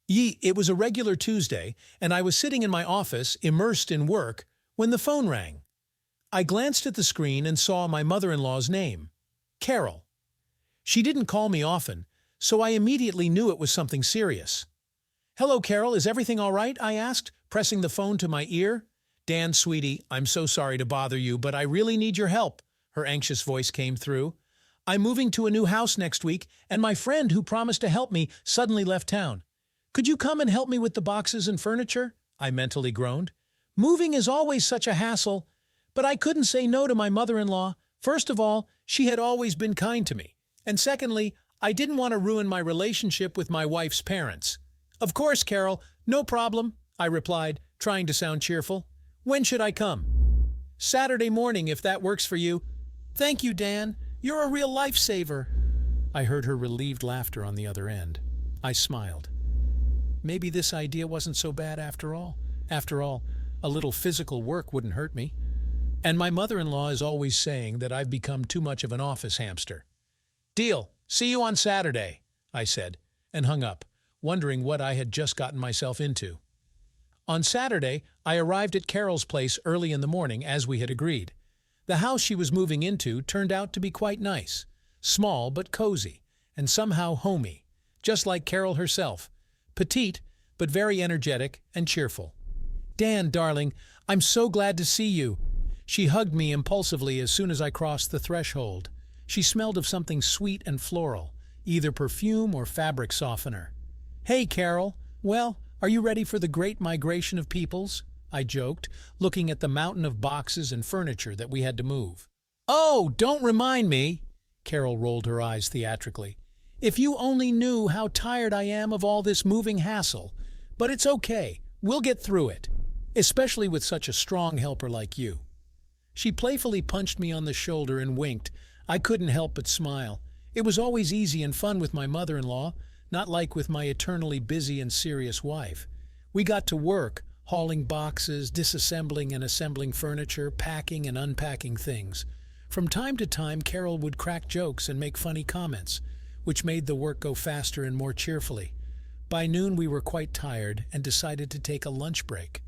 It was a regular Tuesday, and I was sitting in my office, immersed in work, when the phone rang. I glanced at the screen and saw my mother-in-law's name, Carol. She didn't call me often, so I immediately knew it was something serious. "Hello, Carol, is everything all right?" I asked, pressing the phone to my ear. "Dan, sweetie, I'm so sorry to bother you, but I really need your help," her anxious voice came through. "I'm moving to a new house next week, and my friend who promised to help me suddenly left town. Could you come and help me with the boxes and furniture?" I mentally groaned. Moving is always such a hassle, but I couldn't say no to my mother-in-law. First of all, she had always been kind to me, and secondly, I didn't want to ruin my relationship with my wife's parents. "Of course, Carol, no problem," I replied, trying to sound cheerful. "When should I come?" "Saturday morning, if that works for you." "Thank you, Dan. You're a real lifesaver." I heard her relieved laughter on the other end. I smiled. Maybe this idea wasn't so bad after all. After all, a little physical work wouldn't hurt me. And my mother-in-law is always saying that I've become too much of an office hamster. "Deal. See you on Saturday," I said, and hung up, wondering what I had just gotten myself into. On Saturday, I arrived at Carol's place early in the morning, as we had agreed. The house she was moving into turned out to be quite nice, small but cozy, and somehow homey, just like Carol herself. Petite, but very energetic and cheerful. "Dan, darling, I'm so glad to see you." She hugged me impulsively as soon as I crossed the threshold. She smelled of something sweet and floral, either perfume or fabric softener. "Hey, Carol. Well, are you ready for the great migration of peoples?" I joked, looking at the mountain of boxes and furniture that we had to move. "Oh, don't remind me!" Carol rolled her eyes theatrically. "If you only knew how tired I am of all this moving hassle. But it's okay. We'll get through it. Especially with such a strong helper like you." She playfully punched me on the shoulder and winked. I couldn't help but smile. It was always easy and fun with my mother-in-law, not like with my eternally busy and serious wife. We got to work, hauling boxes, disassembling and assembling furniture, packing and unpacking things. From time to time, Carol would crack jokes and make funny comments, which made the work go faster and more cheerfully. By noon, we were quite tired and decided to take a lunch break.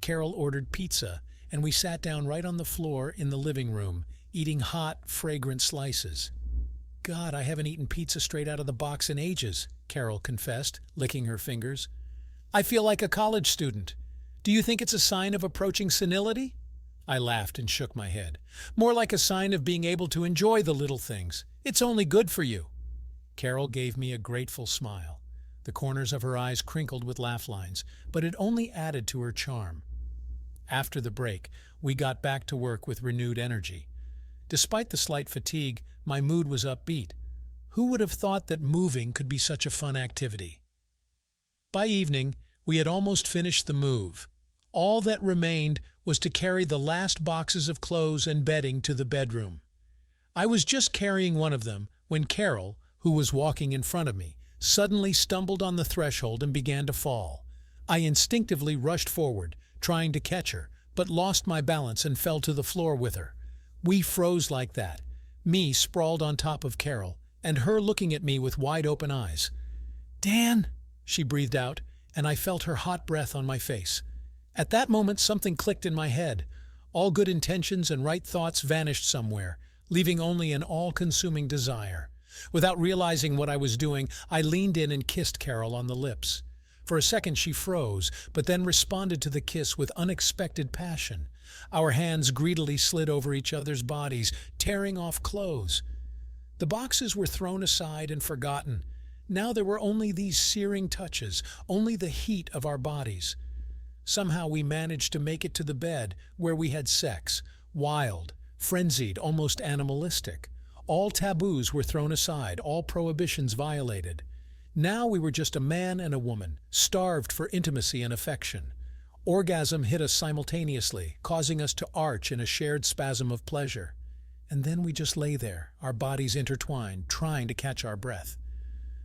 Carol ordered pizza, and we sat down right on the floor in the living room, eating hot, fragrant slices. "God, I haven't eaten pizza straight out of the box in ages," Carol confessed, licking her fingers. "I feel like a college student. Do you think it's a sign of approaching senility?" I laughed and shook my head. "More like a sign of being able to enjoy the little things. It's only good for you." Carol gave me a grateful smile. The corners of her eyes crinkled with laugh lines, but it only added to her charm. After the break, we got back to work with renewed energy. Despite the slight fatigue, my mood was upbeat. Who would have thought that moving could be such a fun activity? By evening, we had almost finished the move. All that remained was to carry the last boxes of clothes and bedding to the bedroom. I was just carrying one of them when Carol, who was walking in front of me, suddenly stumbled on the threshold and began to fall. I instinctively rushed forward, trying to catch her, but lost my balance and fell to the floor with her. We froze like that, me sprawled on top of Carol, and her looking at me with wide-open eyes. "Dan," she breathed out, and I felt her hot breath on my face. At that moment, something clicked in my head. All good intentions and right thoughts vanished somewhere, leaving only an all-consuming desire. Without realizing what I was doing, I leaned in and kissed Carol on the lips. For a second she froze, but then responded to the kiss with unexpected passion. Our hands greedily slid over each other's bodies, tearing off clothes. The boxes were thrown aside and forgotten. Now there were only these searing touches, only the heat of our bodies. Somehow we managed to make it to the bed, where we had sex, wild, frenzied, almost animalistic. All taboos were thrown aside, all prohibitions violated. Now we were just a man and a woman, starved for intimacy and affection. Orgasm hit us simultaneously, causing us to arch in a shared spasm of pleasure. And then we just lay there, our bodies intertwined, trying to catch our breath.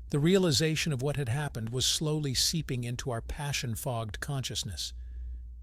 The realization of what had happened was slowly seeping into our passion-fogged consciousness.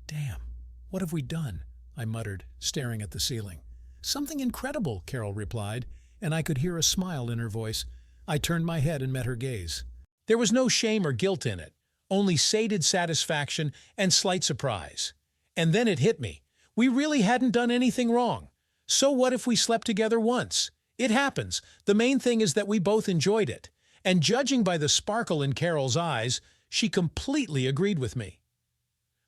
"Damn, what have we done?" I muttered, staring at the ceiling. "Something incredible," Carol replied, and I could hear a smile in her voice. I turned my head and met her gaze. There was no shame or guilt in it, only sated satisfaction and slight surprise. And then it hit me. We really hadn't done anything wrong. So what if we slept together once? It happens. The main thing is that we both enjoyed it. And judging by the sparkle in Carol's eyes, she completely agreed with me.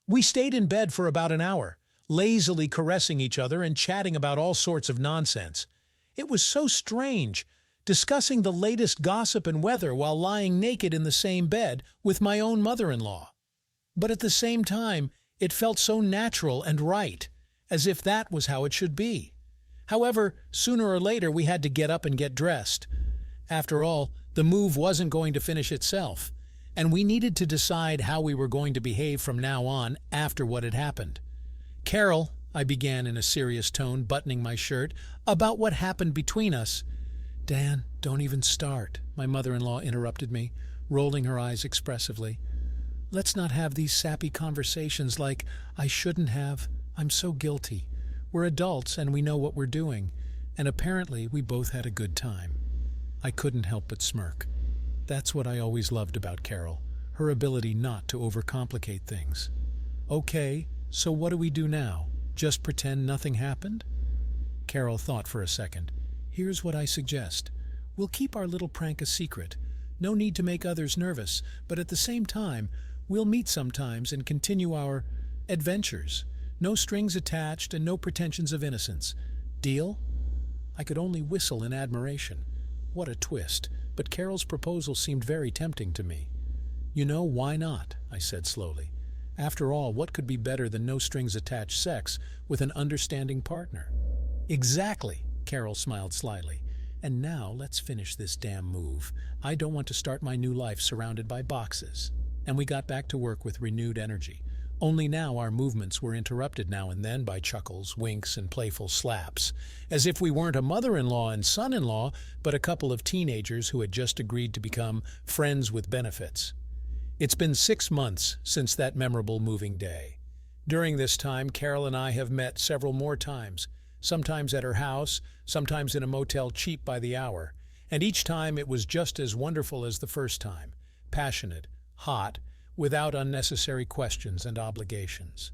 We stayed in bed for about an hour, lazily caressing each other and chatting about all sorts of nonsense. It was so strange, discussing the latest gossip and weather while lying naked in the same bed with my own mother-in-law. But at the same time, it felt so natural and right, as if that was how it should be. However, sooner or later we had to get up and get dressed. After all, the move wasn't going to finish itself, and we needed to decide how we were going to behave from now on after what had happened. "Carol," I began in a serious tone, buttoning my shirt, "about what happened between us." "Dan, don't even start," my mother-in-law interrupted me, rolling her eyes expressively. "Let's not have these sappy conversations like, 'I shouldn't have, I'm so guilty.' We're adults and we know what we're doing, and apparently we both had a good time." I couldn't help but smirk. That's what I always loved about Carol, her ability not to overcomplicate things. "Okay, so what do we do now? Just pretend nothing happened?" Carol thought for a second. "Here's what I suggest. We'll keep our little prank a secret. No need to make others nervous, but at the same time, we'll meet sometimes and continue our adventures. No strings attached and no pretensions of innocence. Deal?" I could only whistle in admiration. What a twist, but Carol's proposal seemed very tempting to me. "You know, why not?" I said slowly. "After all, what could be better than no strings attached sex with an understanding partner?" "Exactly," Carol smiled slyly. "And now let's finish this damn move. I don't want to start my new life surrounded by boxes." And we got back to work with renewed energy. Only now our movements were interrupted now and then by chuckles, winks, and playful slaps, as if we weren't a mother-in-law and son-in-law, but a couple of teenagers who had just agreed to become friends with benefits. It's been 6 months since that memorable moving day. During this time, Carol and I have met several more times, sometimes at her house, sometimes in a motel cheap by the hour, and each time it was just as wonderful as the first time, passionate, hot, without unnecessary questions and obligations.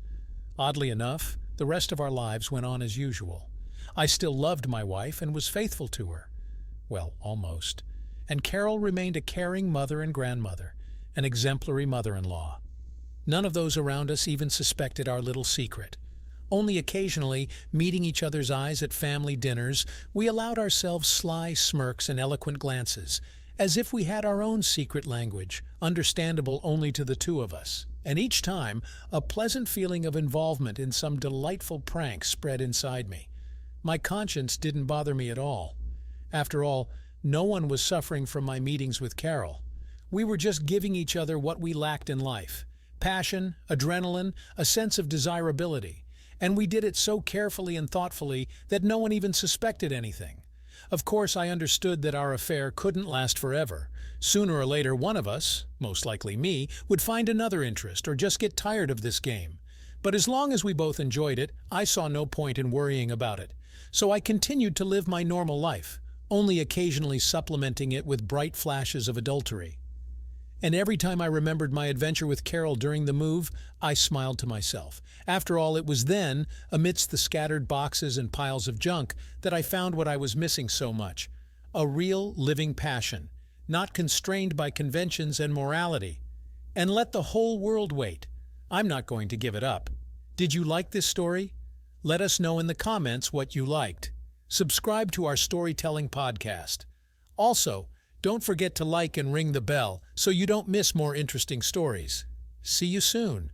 Oddly enough, the rest of our lives went on as usual. I still loved my wife and was faithful to her. Well, almost. And Carol remained a caring mother and grandmother, an exemplary mother-in-law. None of those around us even suspected our little secret. Only occasionally, meeting each other's eyes at family dinners, we allowed ourselves sly smirks and eloquent glances, as if we had our own secret language, understandable only to the two of us. And each time, a pleasant feeling of involvement in some delightful prank spread inside me. My conscience didn't bother me at all. After all, no one was suffering from my meetings with Carol. We were just giving each other what we lacked in life: passion, adrenaline, a sense of desirability. And we did it so carefully and thoughtfully that no one even suspected anything. Of course, I understood that our affair couldn't last forever. Sooner or later, one of us, most likely me, would find another interest or just get tired of this game. But as long as we both enjoyed it, I saw no point in worrying about it. So I continued to live my normal life, only occasionally supplementing it with bright flashes of adultery. And every time I remembered my adventure with Carol during the move, I smiled to myself. After all, it was then, amidst the scattered boxes and piles of junk, that I found what I was missing so much: a real, living passion, not constrained by conventions and morality. And let the whole world wait. I'm not going to give it up. Did you like this story? Let us know in the comments what you liked. Subscribe to our storytelling podcast. Also, don't forget to like and ring the bell so you don't miss more interesting stories. See you soon.